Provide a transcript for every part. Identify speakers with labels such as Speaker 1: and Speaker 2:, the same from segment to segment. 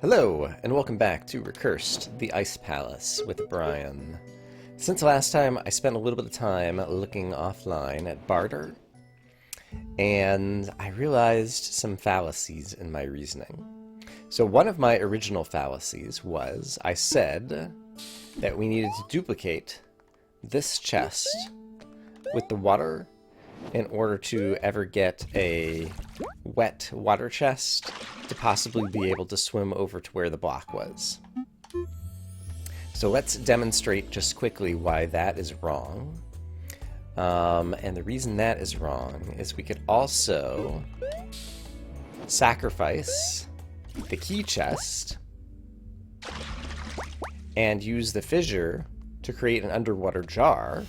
Speaker 1: Hello, and welcome back to Recursed the Ice Palace with Brian. Since last time, I spent a little bit of time looking offline at barter, and I realized some fallacies in my reasoning. So one of my original fallacies was, I said that we needed to duplicate this chest with the water in order to ever get a wet water chest to possibly be able to swim over to where the block was. So let's demonstrate just quickly why that is wrong. And the reason that is wrong is we could also sacrifice the key chest and use the fissure to create an underwater jar.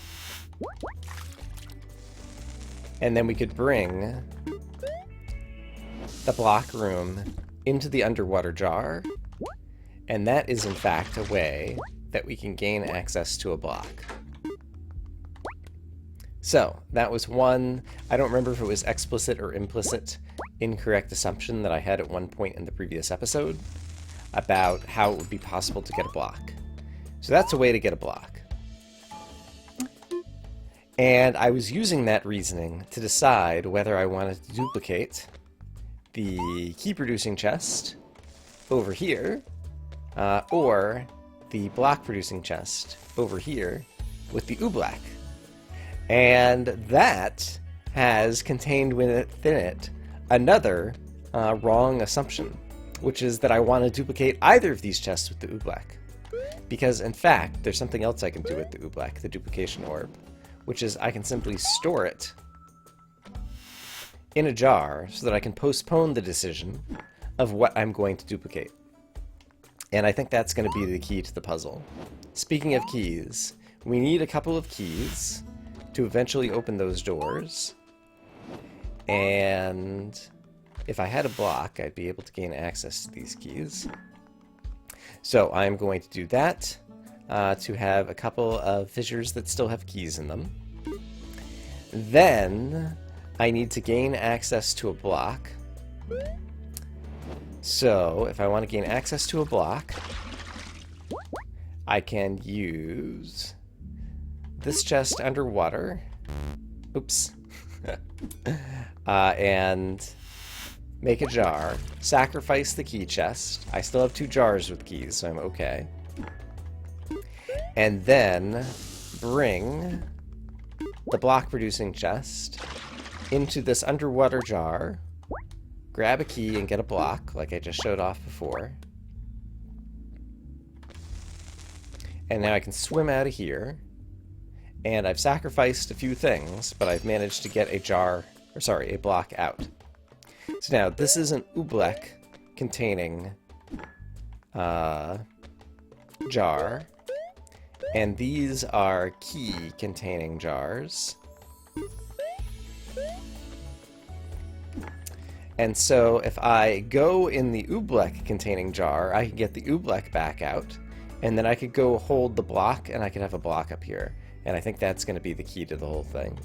Speaker 1: And then we could bring the block room into the underwater jar. And that is, in fact, a way that we can gain access to a block. So, that was one, I don't remember if it was explicit or implicit, incorrect assumption that I had at one point in the previous episode about how it would be possible to get a block. So that's a way to get a block. And I was using that reasoning to decide whether I wanted to duplicate the key-producing chest over here, or the block-producing chest over here with the oobleck. And that has contained within it another wrong assumption, which is that I want to duplicate either of these chests with the oobleck. Because, in fact, there's something else I can do with the oobleck, the duplication orb, which is I can simply store it in a jar so that I can postpone the decision of what I'm going to duplicate. And I think that's going to be the key to the puzzle. Speaking of keys, we need a couple of keys to eventually open those doors. And if I had a block, I'd be able to gain access to these keys. So I'm going to do that. To have a couple of fissures that still have keys in them. Then I need to gain access to a block. So if I want to gain access to a block, I can use this chest underwater. Oops. And make a jar. Sacrifice the key chest. I still have 2 jars with keys, so I'm okay. And then bring the block-producing chest into this underwater jar, grab a key and get a block, like I just showed off before. And now I can swim out of here, and I've sacrificed a few things, but I've managed to get a block out. So now, this is an oobleck containing jar. And these are key-containing jars. And so if I go in the oobleck-containing jar, I can get the oobleck back out, and then I could go hold the block, and I could have a block up here. And I think that's going to be the key to the whole thing.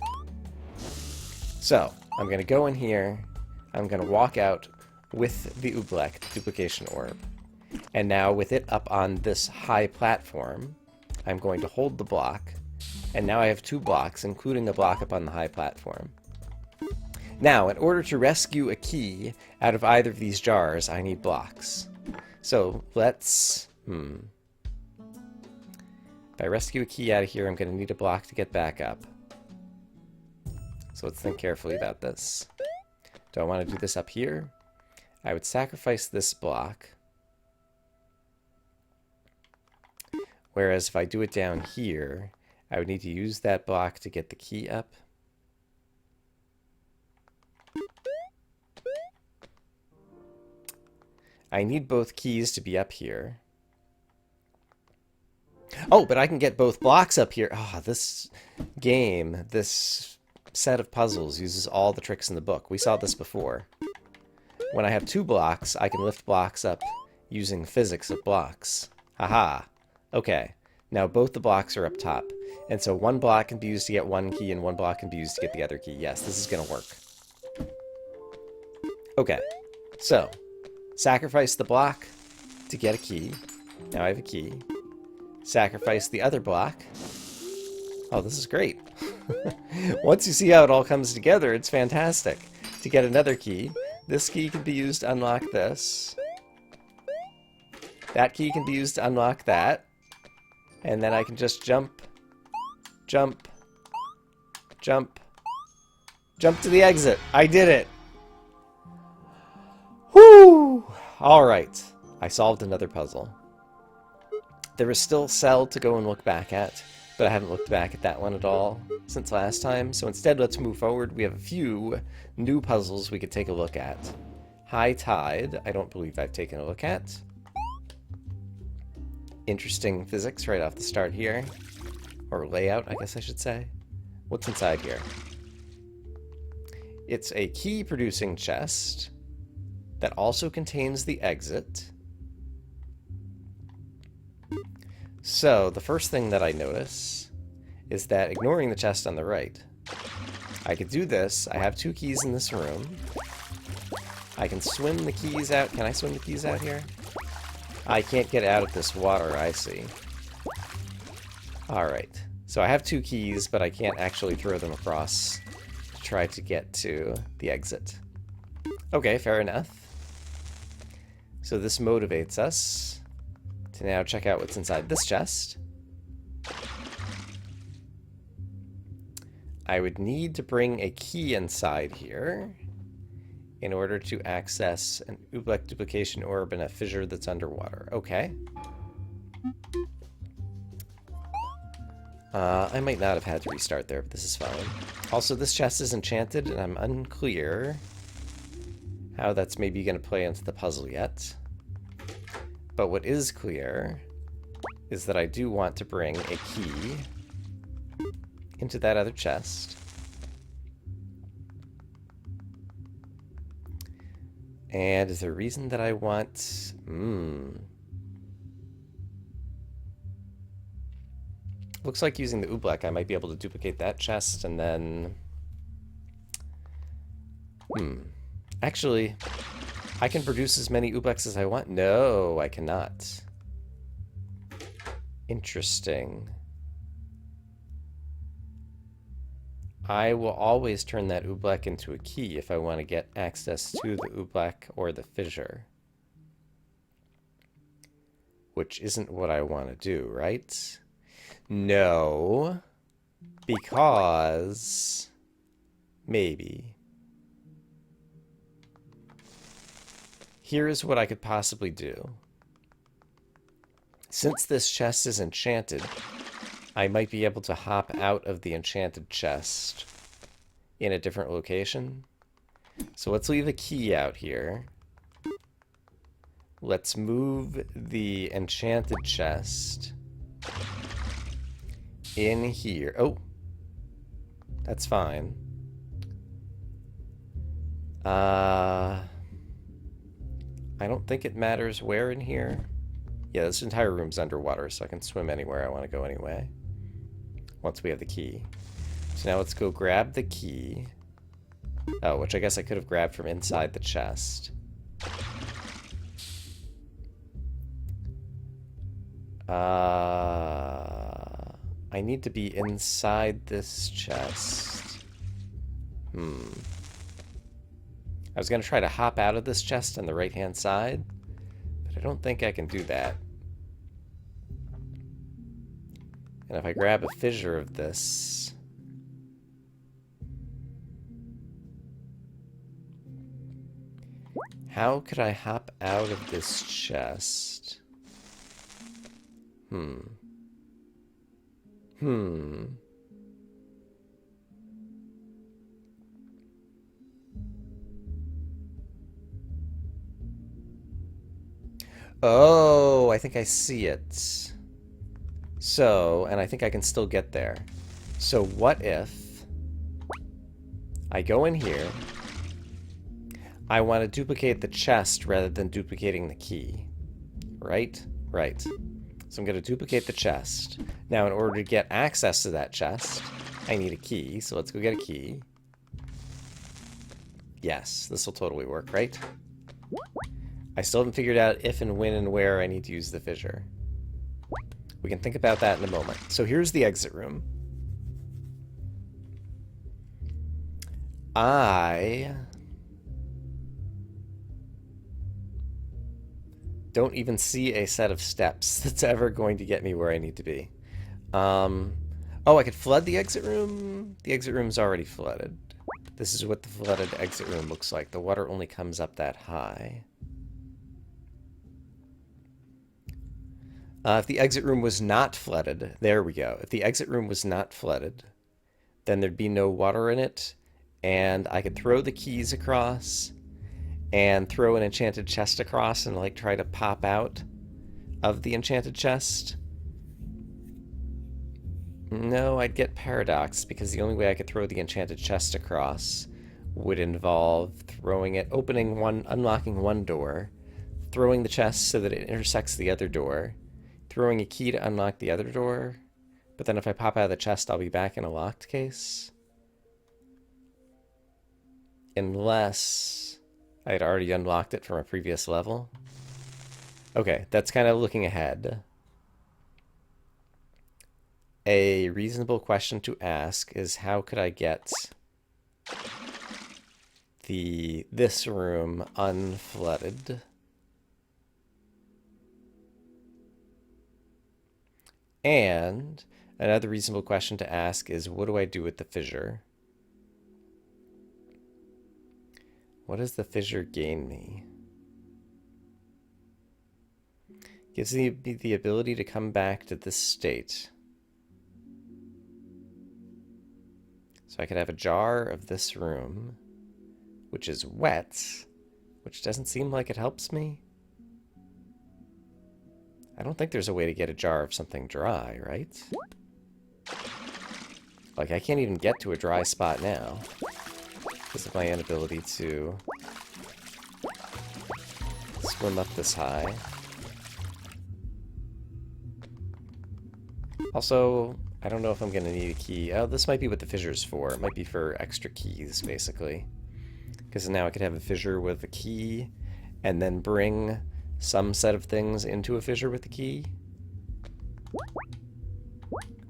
Speaker 1: So, I'm going to go in here, I'm going to walk out with the oobleck duplication orb. And now with it up on this high platform, I'm going to hold the block, and now I have 2 blocks, including a block up on the high platform. Now, in order to rescue a key out of either of these jars, I need blocks. So, let's... If I rescue a key out of here, I'm going to need a block to get back up. So let's think carefully about this. Do I want to do this up here? I would sacrifice this block. Whereas if I do it down here, I would need to use that block to get the key up. I need both keys to be up here. Oh, but I can get both blocks up here. Oh, this game, this set of puzzles uses all the tricks in the book. We saw this before. When I have 2 blocks, I can lift blocks up using physics of blocks. Haha. Okay, now both the blocks are up top, and so 1 block can be used to get 1 key and 1 block can be used to get the other key. Yes, this is going to work. Okay, so sacrifice the block, to get a key. Now I have a key. Sacrifice the other block. Oh, this is great. Once you see how it all comes together, it's fantastic. To get another key, this key can be used to unlock this. That key can be used to unlock that. And then I can just jump, jump, jump, jump to the exit. I did it! Whoo! Alright, I solved another puzzle. There is still Cell to go and look back at, but I haven't looked back at that one at all since last time. So instead, let's move forward. We have a few new puzzles we could take a look at. High Tide, I don't believe I've taken a look at. Interesting physics right off the start here. Or layout, I guess I should say. What's inside here? It's a key-producing chest that also contains the exit. So, the first thing that I notice is that ignoring the chest on the right, I could do this. I have 2 keys in this room. I can swim the keys out. Can I swim the keys out here? I can't get out of this water, I see. Alright. So I have 2 keys, but I can't actually throw them across to try to get to the exit. Okay, fair enough. So this motivates us to now check out what's inside this chest. I would need to bring a key inside here in order to access an oobleck duplication orb in a fissure that's underwater. Okay. I might not have had to restart there, but this is fine. Also, this chest is enchanted, and I'm unclear how that's maybe going to play into the puzzle yet. But what is clear is that I do want to bring a key into that other chest. And is there a reason that I want... Looks like using the oobleck, I might be able to duplicate that chest and then... Actually, I can produce as many ooblecks as I want. No, I cannot. Interesting. I will always turn that oobleck into a key if I want to get access to the oobleck or the fissure. Which isn't what I want to do, right? No, because maybe. Here is what I could possibly do. Since this chest is enchanted, I might be able to hop out of the enchanted chest in a different location. So let's leave a key out here. Let's move the enchanted chest in here. Oh, that's fine. I don't think it matters where in here. Yeah, this entire room's underwater, so I can swim anywhere I want to go anyway. Once we have the key. So now let's go grab the key. Oh, which I guess I could have grabbed from inside the chest. I need to be inside this chest. I was going to try to hop out of this chest on the right-hand side, but I don't think I can do that. And if I grab a fissure of this... How could I hop out of this chest? Oh, I think I see it. So, and I think I can still get there. So what if I go in here, I want to duplicate the chest rather than duplicating the key, right? Right. So I'm going to duplicate the chest. Now, in order to get access to that chest, I need a key. So let's go get a key. Yes, this will totally work, right? I still haven't figured out if and when and where I need to use the fissure. We can think about that in a moment. So here's the exit room. I don't even see a set of steps that's ever going to get me where I need to be. Oh, I could flood the exit room? The exit room's already flooded. This is what the flooded exit room looks like. The water only comes up that high. If the exit room was not flooded, there we go. If the exit room was not flooded, then there'd be no water in it, and I could throw the keys across and throw an enchanted chest across and like try to pop out of the enchanted chest. No, I'd get paradox because the only way I could throw the enchanted chest across would involve throwing it, opening one, unlocking one door, throwing the chest so that it intersects the other door, throwing a key to unlock the other door, but then if I pop out of the chest, I'll be back in a locked case. Unless I had already unlocked it from a previous level. Okay, that's kind of looking ahead. A reasonable question to ask is how could I get this room unflooded? And another reasonable question to ask is what do I do with the fissure? What does the fissure gain me? Gives me the ability to come back to this state. So I could have a jar of this room, which is wet, which doesn't seem like it helps me. I don't think there's a way to get a jar of something dry, right? Like, I can't even get to a dry spot now because of my inability to swim up this high. Also, I don't know if I'm going to need a key. Oh, this might be what the fissure is for. It might be for extra keys, basically. Because now I could have a fissure with a key and then bring some set of things into a fissure with the key.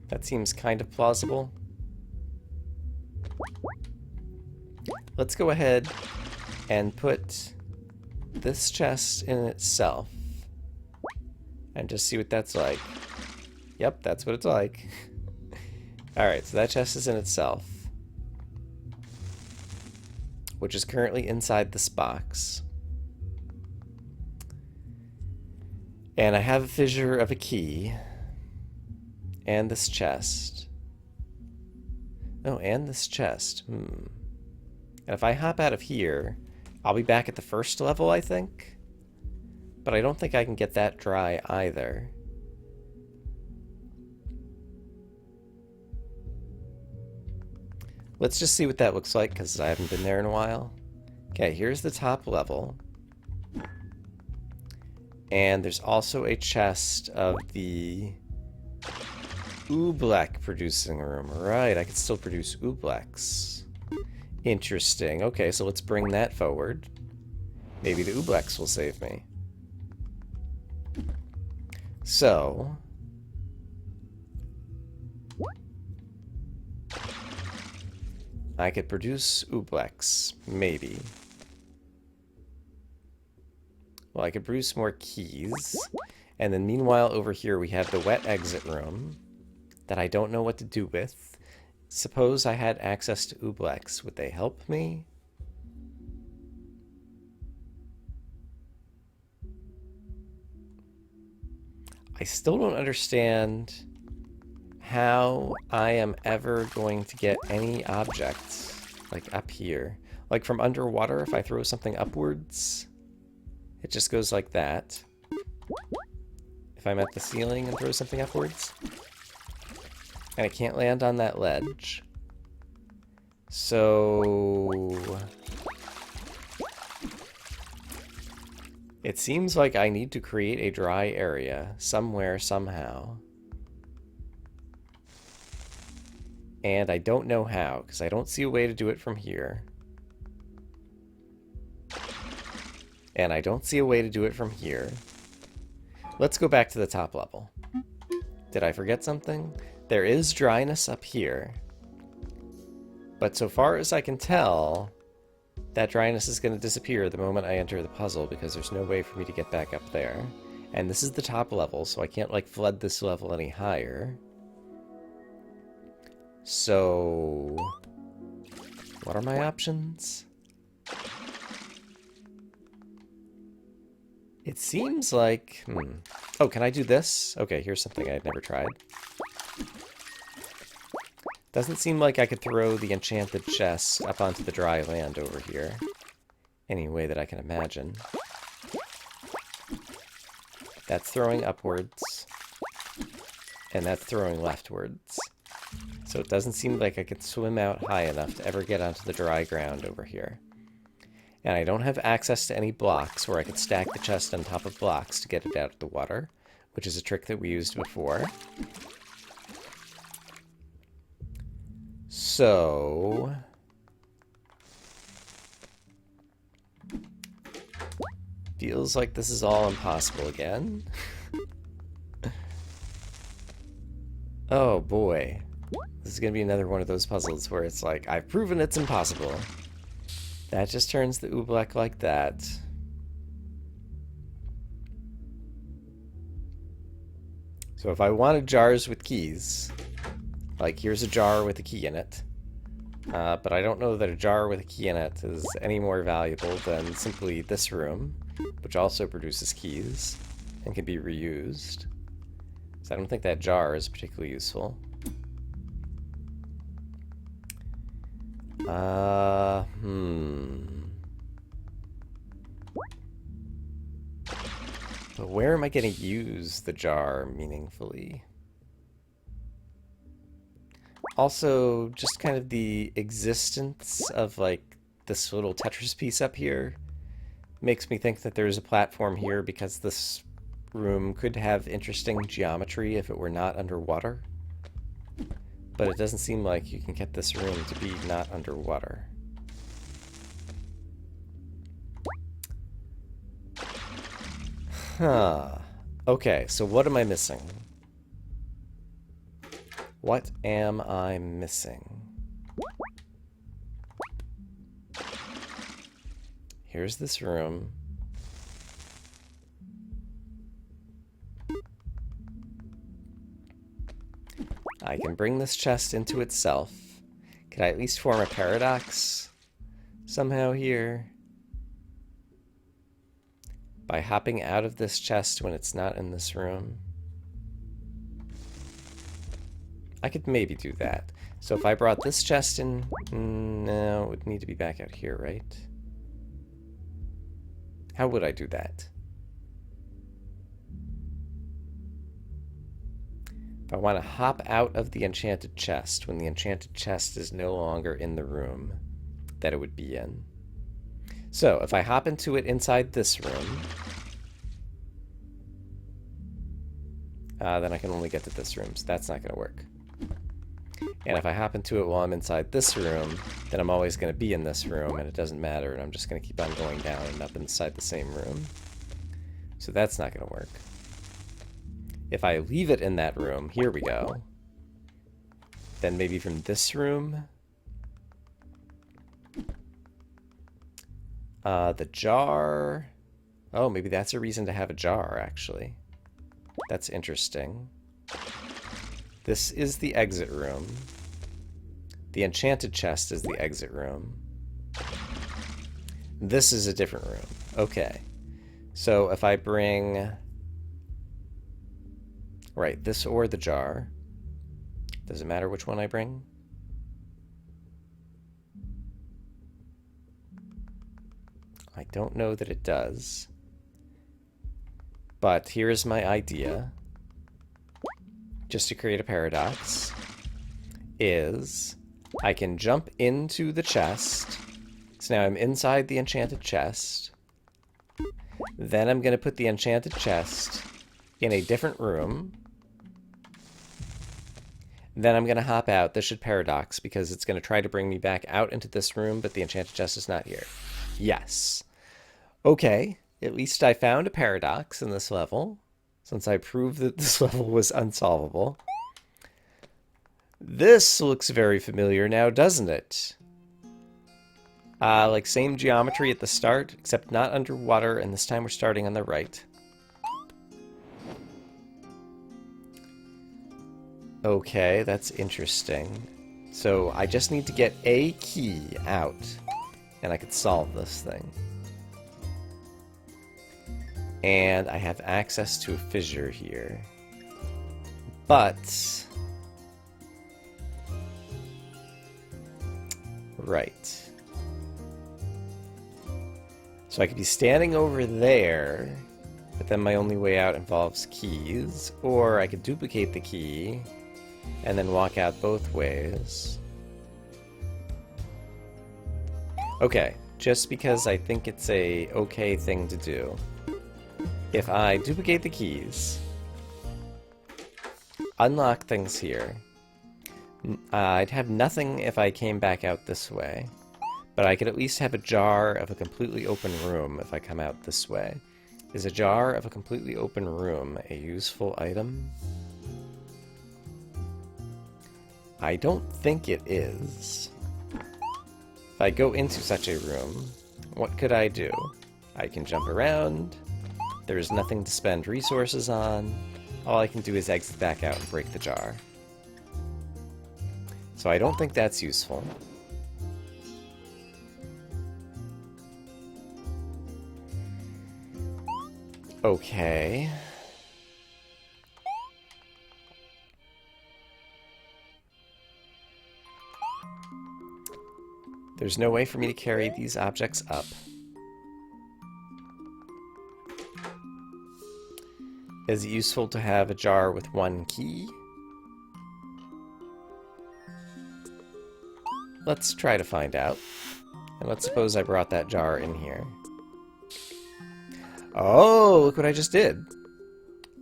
Speaker 1: That seems kind of plausible. Let's go ahead and put this chest in itself and just see what that's like. Yep, that's what it's like. Alright, so that chest is in itself, which is currently inside this box. And I have a fissure of a key, and this chest. Oh, and this chest. And if I hop out of here, I'll be back at the first level, I think. But I don't think I can get that dry either. Let's just see what that looks like, because I haven't been there in a while. Okay, here's the top level. And there's also a chest of the oobleck producing room. Right, I can still produce ooblecks. Interesting. Okay, so let's bring that forward. Maybe the ooblecks will save me. So I could produce ooblecks, maybe. Well, I could produce more keys. And then meanwhile, over here we have the wet exit room that I don't know what to do with. Suppose I had access to ooblecks. Would they help me? I still don't understand how I am ever going to get any objects, like up here. Like from underwater, if I throw something upwards, it just goes like that. If I'm at the ceiling and throw something upwards. And I can't land on that ledge. So it seems like I need to create a dry area somewhere, somehow. And I don't know how, because I don't see a way to do it from here. And I don't see a way to do it from here. Let's go back to the top level. Did I forget something? There is dryness up here. But so far as I can tell, that dryness is going to disappear the moment I enter the puzzle because there's no way for me to get back up there. And this is the top level, so I can't like flood this level any higher. So what are my options? It seems like... Oh, can I do this? Okay, here's something I'd never tried. Doesn't seem like I could throw the enchanted chest up onto the dry land over here. Any way that I can imagine. That's throwing upwards. And that's throwing leftwards. So it doesn't seem like I could swim out high enough to ever get onto the dry ground over here. And I don't have access to any blocks where I could stack the chest on top of blocks to get it out of the water, which is a trick that we used before. So... feels like this is all impossible again. Oh boy. This is going to be another one of those puzzles where it's like, I've proven it's impossible. That just turns the oobleck like that. So if I wanted jars with keys, like here's a jar with a key in it, but I don't know that a jar with a key in it is any more valuable than simply this room, which also produces keys and can be reused. So I don't think that jar is particularly useful. But where am I going to use the jar meaningfully? Also, just kind of the existence of like this little Tetris piece up here makes me think that there's a platform here because this room could have interesting geometry if it were not underwater. But it doesn't seem like you can get this room to be not underwater. Huh. Okay, so what am I missing? What am I missing? Here's this room. I can bring this chest into itself. Can I at least form a paradox somehow here? By hopping out of this chest when it's not in this room? I could maybe do that. So if I brought this chest in... no, it would need to be back out here, right? How would I do that? If I want to hop out of the enchanted chest when the enchanted chest is no longer in the room that it would be in. So if I hop into it inside this room, then I can only get to this room, so that's not going to work. And if I hop into it while I'm inside this room, then I'm always going to be in this room, and it doesn't matter, and I'm just going to keep on going down and up inside the same room. So that's not going to work. If I leave it in that room, here we go, then maybe from this room, the jar, oh, maybe that's a reason to have a jar, actually. That's interesting. This is the exit room. The enchanted chest is the exit room. This is a different room. Okay. So if I bring... right, this or the jar. Does it matter which one I bring? I don't know that it does. But here's my idea. Just to create a paradox. Is I can jump into the chest. So now I'm inside the enchanted chest. Then I'm going to put the enchanted chest in a different room. Then I'm going to hop out. This should paradox because it's going to try to bring me back out into this room, but the enchanted chest is not here. Yes. Okay. at least I found a paradox in this level, since I proved that this level was unsolvable. This looks very familiar now, doesn't it? Like same geometry at the start, except not underwater, and this time we're starting on the right. Okay, that's interesting. So I just need to get a key out, and I could solve this thing. And I have access to a fissure here. But... right. So I could be standing over there, but then my only way out involves keys, or I could duplicate the key and then walk out both ways. Okay, just because I think it's a okay thing to do. If I duplicate the keys, unlock things here, I'd have nothing if I came back out this way. But I could at least have a jar of a completely open room if I come out this way. Is a jar of a completely open room a useful item? I don't think it is. If I go into such a room, what could I do? I can jump around. There is nothing to spend resources on. All I can do is exit back out and break the jar. So I don't think that's useful. Okay. There's no way for me to carry these objects up. Is it useful to have a jar with one key? Let's try to find out. And let's suppose I brought that jar in here. Oh, look what I just did.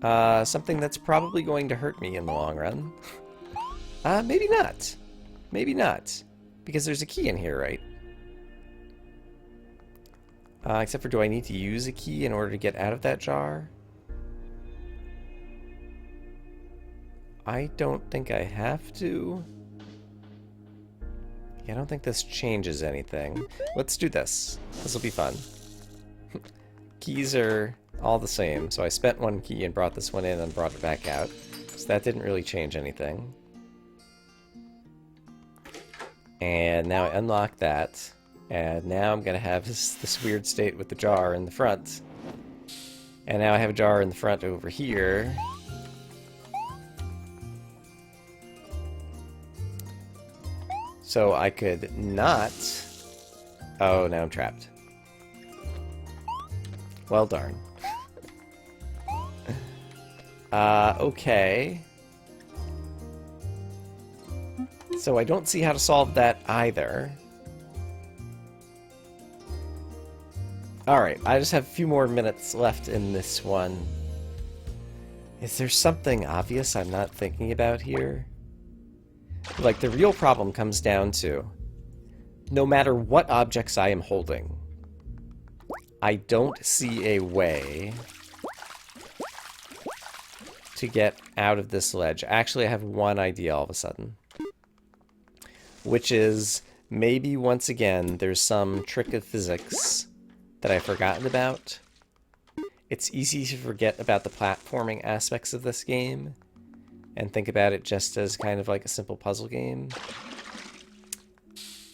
Speaker 1: Something that's probably going to hurt me in the long run. Maybe not. Maybe not. Because there's a key in here, right? Except for, do I need to use a key in order to get out of that jar? I don't think I have to. Yeah, I don't think this changes anything. Let's do this. This will be fun. Keys are all the same, so I spent one key and brought this one in and brought it back out. So that didn't really change anything. And now I unlock that, and now I'm gonna have this weird state with the jar in the front. And now I have a jar in the front over here. So I could not... Oh, now I'm trapped. Well, darn. Okay. So I don't see how to solve that either. Alright, I just have a few more minutes left in this one. Is there something obvious I'm not thinking about here? Like, the real problem comes down to, no matter what objects I am holding, I don't see a way to get out of this ledge. Actually, I have one idea all of a sudden. Which is, maybe once again, there's some trick of physics that I've forgotten about. It's easy to forget about the platforming aspects of this game and think about it just as kind of like a simple puzzle game.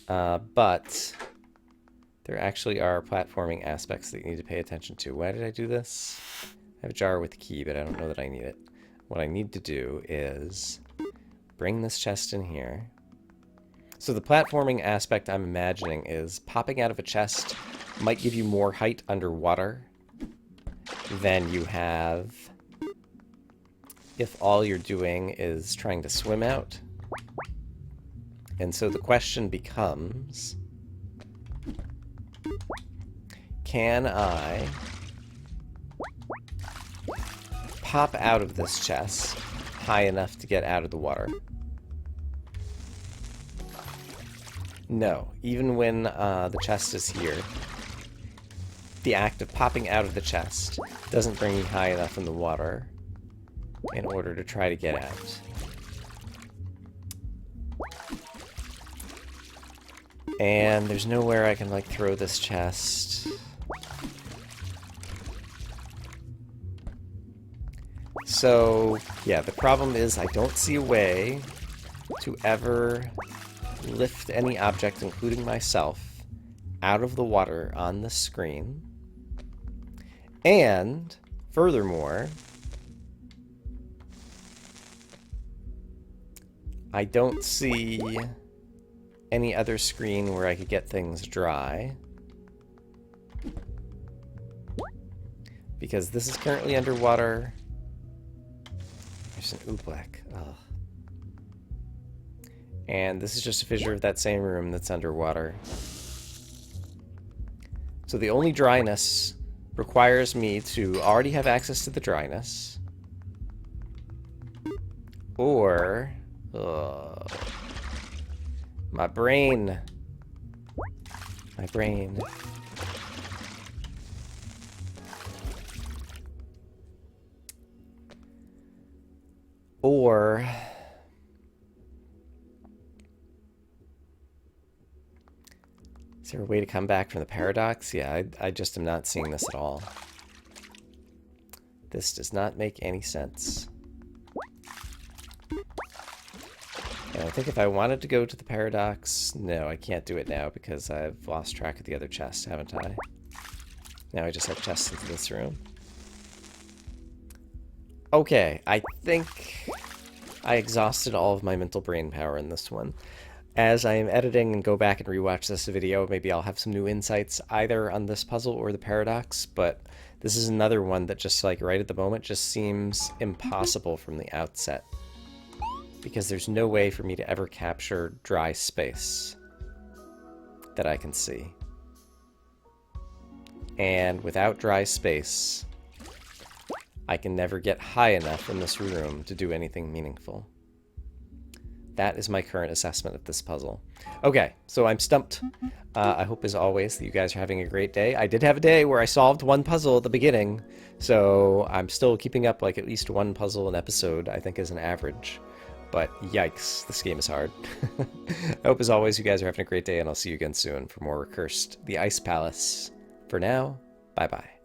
Speaker 1: But there actually are platforming aspects that you need to pay attention to. Why did I do this? I have a jar with a key, but I don't know that I need it. What I need to do is bring this chest in here. So the platforming aspect I'm imagining is popping out of a chest might give you more height underwater than you have if all you're doing is trying to swim out. And so the question becomes, can I pop out of this chest high enough to get out of the water? No, even when the chest is here, the act of popping out of the chest doesn't bring me high enough in the water in order to try to get out. And there's nowhere I can, like, throw this chest. So, yeah, the problem is I don't see a way to ever lift any object, including myself, out of the water on the screen. And, furthermore, I don't see any other screen where I could get things dry. Because this is currently underwater. There's an oobleck. Ugh. And this is just a fissure of that same room that's underwater. So the only dryness requires me to already have access to the dryness. Or... my brain. My brain. Or... is there a way to come back from the paradox? Yeah, I just am not seeing this at all. This does not make any sense. And I think if I wanted to go to the paradox... no, I can't do it now because I've lost track of the other chest, haven't I? Now I just have chests into this room. Okay, I think I exhausted all of my mental brain power in this one. As I am editing and go back and rewatch this video, maybe I'll have some new insights either on this puzzle or the paradox, but this is another one that just, like, right at the moment just seems impossible from the outset. Because there's no way for me to ever capture dry space that I can see. And without dry space, I can never get high enough in this room to do anything meaningful. That is my current assessment of this puzzle. Okay, so I'm stumped. I hope, as always, that you guys are having a great day. I did have a day where I solved one puzzle at the beginning, so I'm still keeping up, like, at least one puzzle an episode, I think, as an average. But yikes, this game is hard. I hope, as always, you guys are having a great day, and I'll see you again soon for more Recursed the Ice Palace. For now, bye-bye.